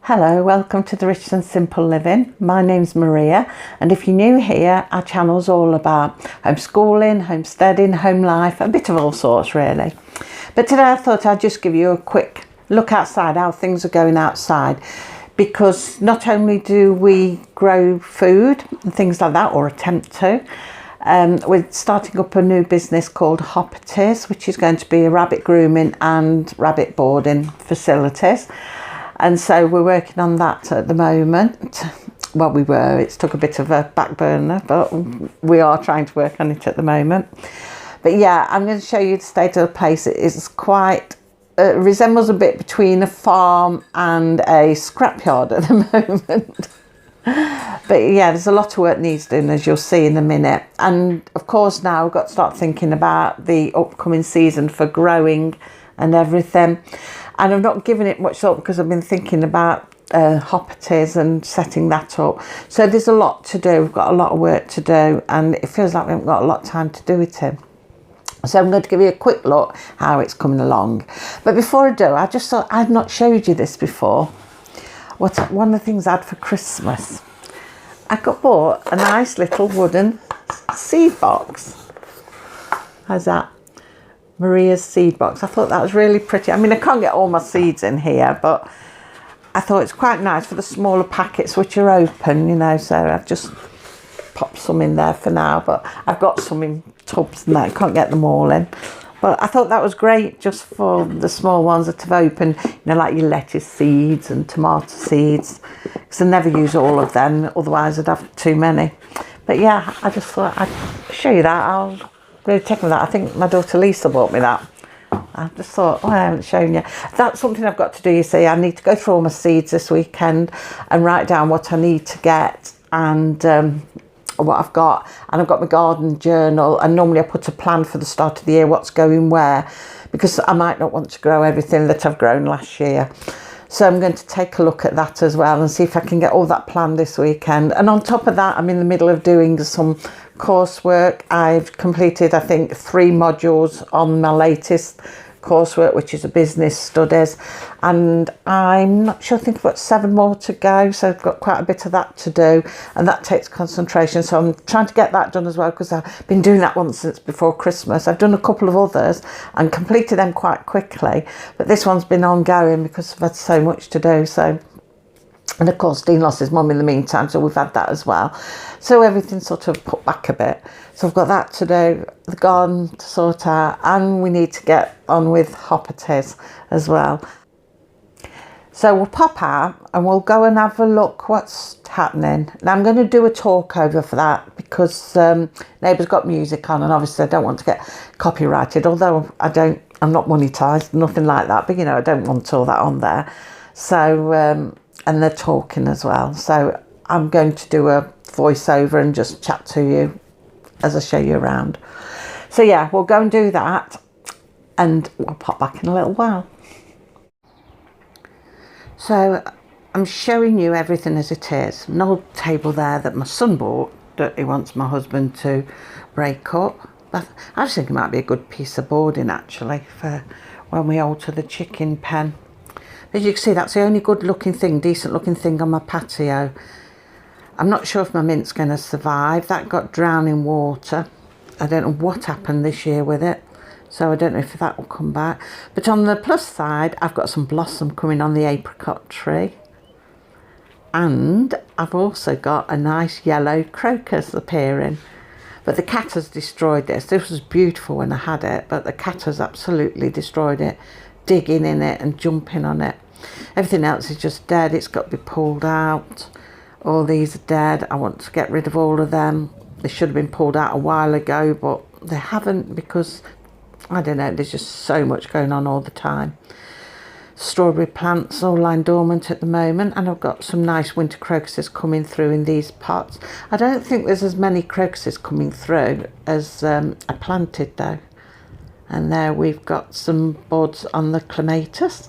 Hello, welcome to the Rich and Simple Living. My name's Maria, and if you're new here, our channel's all about homeschooling, homesteading, home life, a bit of all sorts really. But today I thought I'd just give you a quick look outside, how things are going outside, because not only do we grow food and things like that, or attempt to, we're starting up a new business called Hoppetys, which is going to be a rabbit grooming and rabbit boarding facilities. And so we're working on that at the moment. Well, it's took a bit of a back burner, but we are trying to work on it at the moment. But yeah, I'm going to show you the state of the place. It is quite, resembles a bit between a farm and a scrapyard at the moment. But yeah, there's a lot of work needs doing, as you'll see in a minute. And of course now we've got to start thinking about the upcoming season for growing and everything. And I've not given it much thought because I've been thinking about Hoppetys and setting that up. So there's a lot to do. We've got a lot of work to do, and it feels like we haven't got a lot of time to do it in. So I'm going to give you a quick look how it's coming along. But before I do, I just thought I'd not showed you this before. One of the things I had for Christmas, I bought a nice little wooden seed box. How's that? Maria's seed box. I thought that was really pretty. I mean, I can't get all my seeds in here, but I thought it's quite nice for the smaller packets which are open, you know, so I've just popped some in there for now, but I've got some in tubs and I can't get them all in. But I thought that was great just for the small ones that have opened, you know, like your lettuce seeds and tomato seeds, because I never use all of them, otherwise I'd have too many. But yeah, I just thought I'd show you that. I'll really take me that. I think my daughter Lisa bought me that. I just thought, oh, I haven't shown you. That's something I've got to do, you see. I need to go through all my seeds this weekend and write down what I need to get and what I've got. And I've got my garden journal, and normally I put a plan for the start of the year, what's going where, because I might not want to grow everything that I've grown last year. So I'm going to take a look at that as well and see if I can get all that planned this weekend. And on top of that, I'm in the middle of doing some coursework. I've completed, I think, 3 modules on my latest coursework, which is a business studies, and I'm not sure, I think I've got 7 more to go, so I've got quite a bit of that to do, and that takes concentration. So I'm trying to get that done as well, because I've been doing that one since before Christmas. I've done a couple of others and completed them quite quickly, but this one's been ongoing because I've had so much to do. So, and of course Dean lost his mum in the meantime, so we've had that as well, so everything's sort of put back a bit. So I've got that to do, the garden to sort out, and we need to get on with Hoppetys as well. So we'll pop out and we'll go and have a look what's happening. Now I'm going to do a talk over for that, because neighbour's got music on, and obviously I don't want to get copyrighted, although I'm not monetized, nothing like that, but you know, I don't want all that on there. So and they're talking as well, so I'm going to do a voiceover and just chat to you as I show you around. So yeah, we'll go and do that, and we'll pop back in a little while. So I'm showing you everything as it is. An old table there that my son bought that he wants my husband to break up. I was thinking it might be a good piece of boarding actually for when we alter the chicken pen. As you can see, that's the only good looking thing, decent looking thing on my patio. I'm not sure if my mint's going to survive. That got drowned in water. I don't know what happened this year with it, so I don't know if that will come back. But on the plus side, I've got some blossom coming on the apricot tree. And I've also got a nice yellow crocus appearing. But the cat has destroyed this. This was beautiful when I had it, but the cat has absolutely destroyed it, digging in it and jumping on it. Everything else is just dead. It's got to be pulled out. All these are dead. I want to get rid of all of them. They should have been pulled out a while ago, but they haven't, because I don't know, there's just so much going on all the time. Strawberry plants all lying dormant at the moment, and I've got some nice winter crocuses coming through in these pots. I don't think there's as many crocuses coming through as I planted though. And there we've got some buds on the clematis,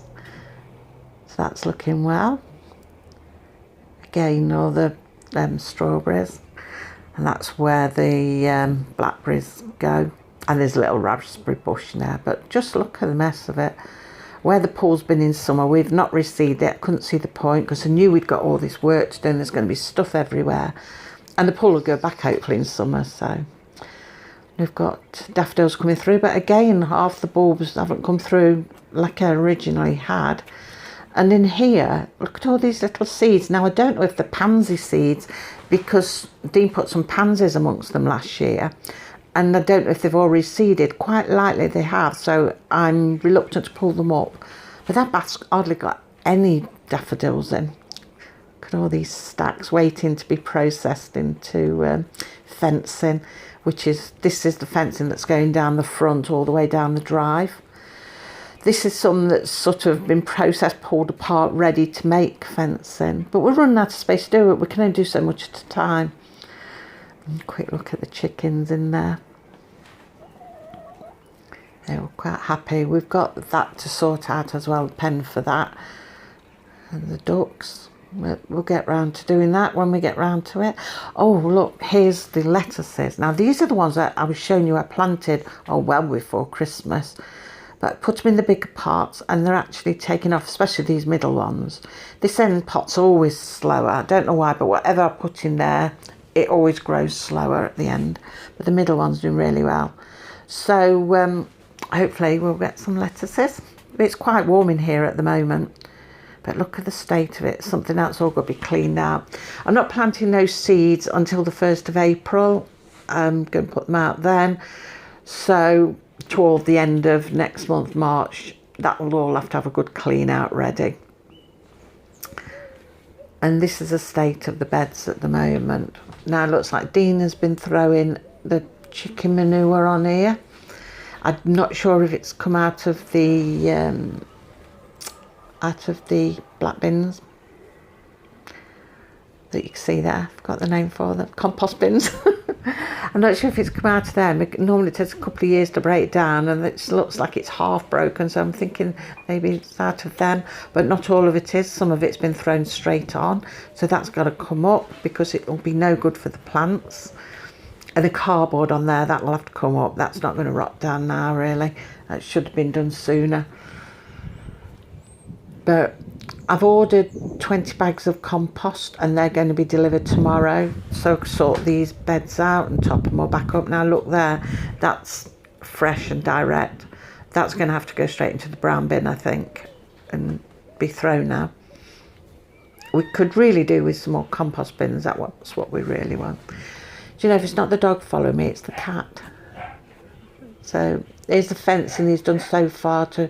so that's looking well. Again, all the strawberries, and that's where the blackberries go. And there's a little raspberry bush there, but just look at the mess of it. Where the pool's been in summer, we've not reseeded it. I couldn't see the point because I knew we'd got all this work to do and there's going to be stuff everywhere. And the pool will go back hopefully in summer, so we've got daffodils coming through, but again half the bulbs haven't come through like I originally had. And in here, look at all these little seeds. Now I don't know if they're pansy seeds because Dean put some pansies amongst them last year, and I don't know if they've already seeded. Quite likely they have, so I'm reluctant to pull them up. But that basket's hardly got any daffodils in. Look at all these stacks waiting to be processed into fencing, this is the fencing that's going down the front all the way down the drive. This is some that's sort of been processed, pulled apart, ready to make fencing. But we're running out of space to do it. We can only do so much at a time. And quick look at the chickens in there. They're all quite happy. We've got that to sort out as well, the pen for that. And the ducks. We'll get round to doing that when we get round to it. Oh, look, here's the lettuces. Now, these are the ones that I was showing you I planted, well before Christmas. But I put them in the bigger pots and they're actually taking off, especially these middle ones. This end pot's always slower. I don't know why, but whatever I put in there, it always grows slower at the end. But the middle one's doing really well. So hopefully we'll get some lettuces. It's quite warm in here at the moment. But look at the state of it. Something else all got to be cleaned out. I'm not planting those seeds until the 1st of April. I'm going to put them out then. So toward the end of next month, March, that will all have to have a good clean out ready. And this is the state of the beds at the moment. Now it looks like Dean has been throwing the chicken manure on here. I'm not sure if it's come out of the black bins that you can see there. I've got the name for them, compost bins. I'm not sure if it's come out of them. Normally it takes a couple of years to break down and it looks like it's half broken, so I'm thinking maybe it's out of them, but not all of it is. Some of it's been thrown straight on, so that's got to come up because it will be no good for the plants. And the cardboard on there, that will have to come up. That's not going to rot down now, really. That should have been done sooner. But I've ordered 20 bags of compost and they're going to be delivered tomorrow. So I can sort these beds out and top them all back up. Now look there, that's fresh and direct. That's going to have to go straight into the brown bin, I think, and be thrown now. We could really do with some more compost bins. That's what we really want. Do you know, if it's not the dog following me, it's the cat. So here's the fencing he's done so far to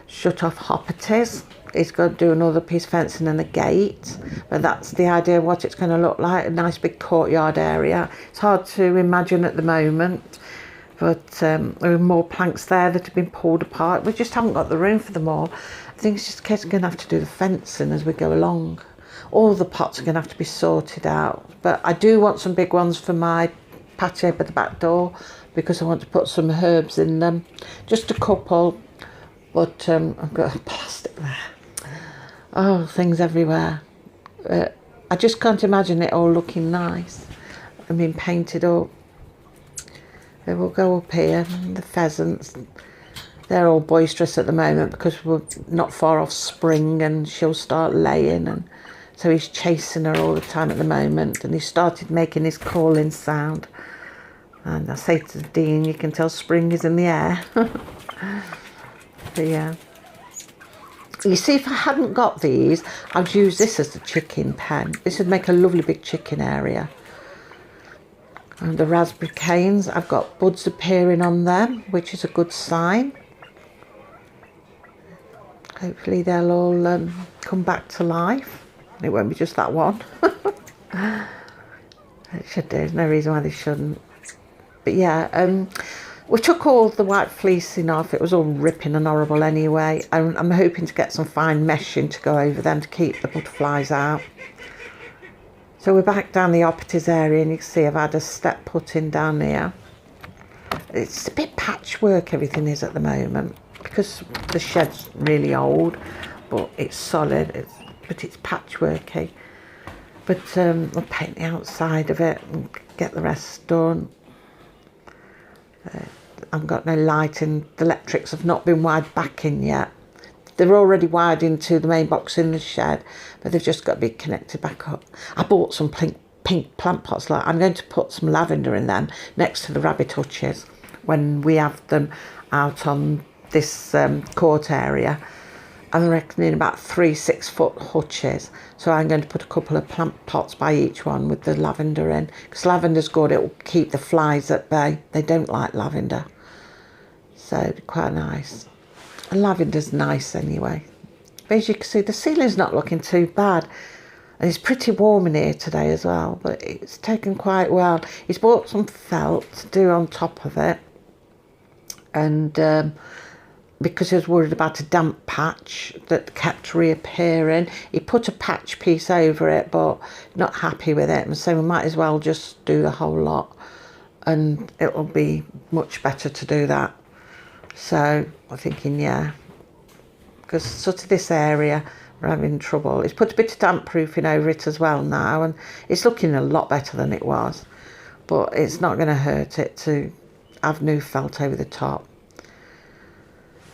shut off Hoppetys. He's got to do another piece of fencing and a gate, but that's the idea of what it's going to look like, a nice big courtyard area. It's hard to imagine at the moment, but there are more planks there that have been pulled apart. We just haven't got the room for them all. I think it's just a case of going to have to do the fencing as we go along. All the pots are going to have to be sorted out, but I do want some big ones for my patio by the back door because I want to put some herbs in them. Just a couple, but I've got plastic there. Oh, things everywhere. I just can't imagine it all looking nice and being painted up. They will go up here, and the pheasants, they're all boisterous at the moment because we're not far off spring and she'll start laying, and so he's chasing her all the time at the moment, and he started making his calling sound. And I say to Dean, you can tell spring is in the air. But yeah. You see, if I hadn't got these, I'd use this as the chicken pen. This would make a lovely big chicken area. And the raspberry canes, I've got buds appearing on them, which is a good sign. Hopefully they'll all come back to life. It won't be just that one. It should do, there's no reason why they shouldn't. But yeah, we took all the white fleecing off. It was all ripping and horrible anyway. I'm hoping to get some fine meshing to go over them to keep the butterflies out. So we're back down the Hoppetys area, and you can see I've had a step put in down here. It's a bit patchwork, everything is at the moment, because the shed's really old, but it's solid, but it's patchworky. But I'll paint the outside of it and get the rest done. I've got no lighting. The electrics have not been wired back in yet. they're already wired into the main box in the shed, but they've just got to be connected back up. I bought some pink plant pots. Like, I'm going to put some lavender in them next to the rabbit hutches when we have them out on this court area. I'm reckoning about 3 6-foot hutches. So I'm going to put a couple of plant pots by each one with the lavender in, because lavender's good. It will keep the flies at bay. They don't like lavender, so it'd be quite nice. And lavender's nice anyway. But as you can see, the ceiling's not looking too bad, and it's pretty warm in here today as well. But it's taken quite well. He's bought some felt to do on top of it, and because he was worried about a damp patch that kept reappearing, he put a patch piece over it, but not happy with it, and so we might as well just do the whole lot, and it'll be much better to do that. So I'm thinking, yeah, because sort of this area we're having trouble. He's put a bit of damp proofing over it as well now, and it's looking a lot better than it was, but it's not going to hurt it to have new felt over the top.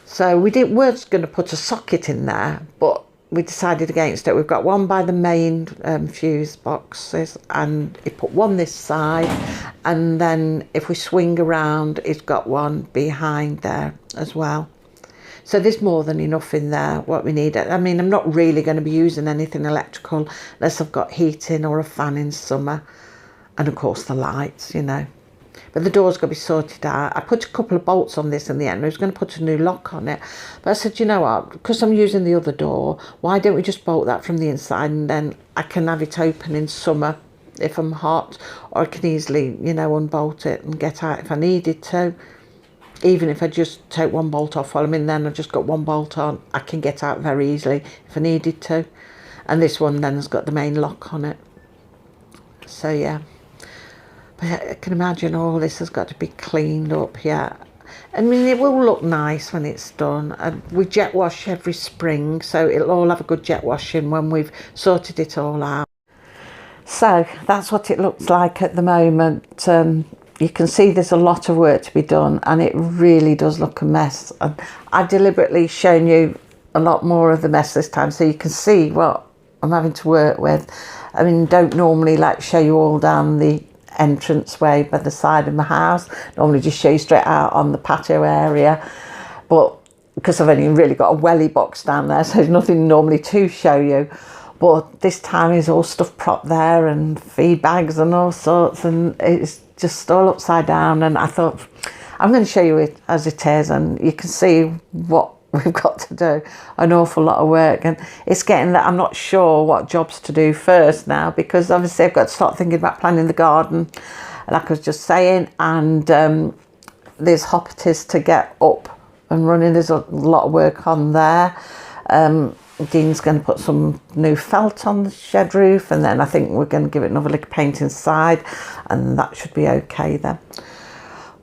So we were going to put a socket in there, but we decided against it. We've got one by the main fuse boxes, and he put one this side, and then if we swing around, he's got one behind there as well. So there's more than enough in there, what we need. I mean, I'm not really going to be using anything electrical unless I've got heating or a fan in summer, and of course the lights, you know. But the door's got to be sorted out. I put a couple of bolts on this in the end. I was going to put a new lock on it. But I said, you know what, because I'm using the other door, why don't we just bolt that from the inside, and then I can have it open in summer if I'm hot, or I can easily, you know, unbolt it and get out if I needed to. Even if I just take one bolt off while I'm in there and I've just got one bolt on, I can get out very easily if I needed to. And this one then has got the main lock on it. So yeah. But I can imagine all this has got to be cleaned up, yeah. I mean, it will look nice when it's done. And we jet wash every spring, so it'll all have a good jet washing when we've sorted it all out. So that's what it looks like at the moment. You can see there's a lot of work to be done, and it really does look a mess. And I've deliberately shown you a lot more of the mess this time, so you can see what I'm having to work with. I mean, don't normally like show you all down the entranceway by the side of my house. Normally just show you straight out on the patio area, but because I've only really got a welly box down there, so there's nothing normally to show you. But this time is all stuff propped there, and feed bags and all sorts, and it's just all upside down. And I thought I'm going to show you it as it is, and you can see what we've got to do. An awful lot of work, and it's getting that I'm not sure what jobs to do first now, because obviously I've got to start thinking about planting the garden, like I was just saying, and there's Hoppetys to get up and running. There's a lot of work on there. Dean's going to put some new felt on the shed roof, and then I think we're going to give it another lick of paint inside, and that should be okay then.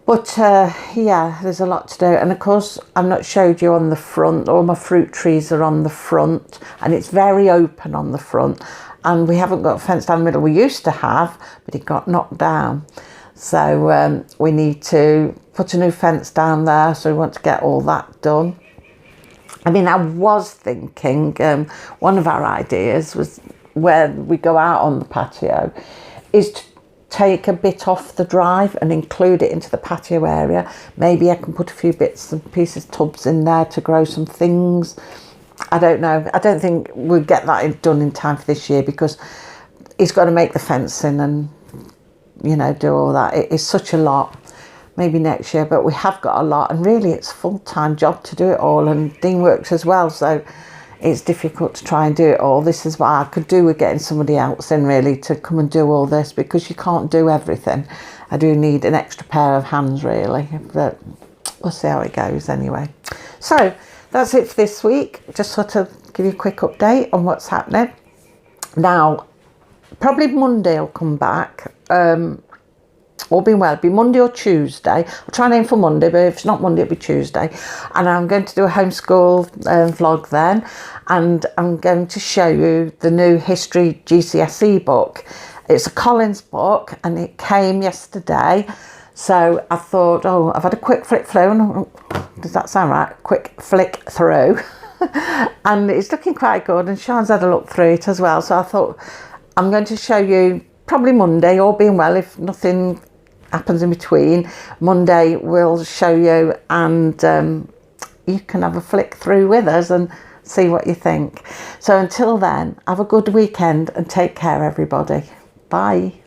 But yeah, there's a lot to do. And of course, I've not showed you on the front. All my fruit trees are on the front, and it's very open on the front. And we haven't got a fence down the middle. We used to have, but it got knocked down. So we need to put a new fence down there. So we want to get all that done. I mean, I was thinking one of our ideas was where we go out on the patio is to take a bit off the drive and include it into the patio area. Maybe I can put a few bits and pieces, tubs in there to grow some things. I don't know. I don't think we'll get that done in time for this year, because he's got to make the fencing and, you know, do all that. It is such a lot. Maybe next year, but we have got a lot, and really it's a full-time job to do it all, and Dean works as well, so it's difficult to try and do it all. This is what I could do with getting somebody else in, really, to come and do all this, because you can't do everything. I do need an extra pair of hands, really, but we'll see how it goes anyway. So that's it for this week. Just sort of give you a quick update on what's happening. Now, probably Monday I'll come back. All being well, it'll be Monday or Tuesday. I'll try and aim for Monday, but if it's not Monday, it'll be Tuesday. And I'm going to do a homeschool vlog then. And I'm going to show you the new history GCSE book. It's a Collins book, and it came yesterday. So I thought, oh, I've had a quick flick through. Does that sound right? Quick flick through. and it's looking quite good, and Sean's had a look through it as well. So I thought I'm going to show you probably Monday, all being well, if nothing happens in between. Monday we'll show you, and you can have a flick through with us and see what you think. So until then, have a good weekend and take care, everybody. Bye.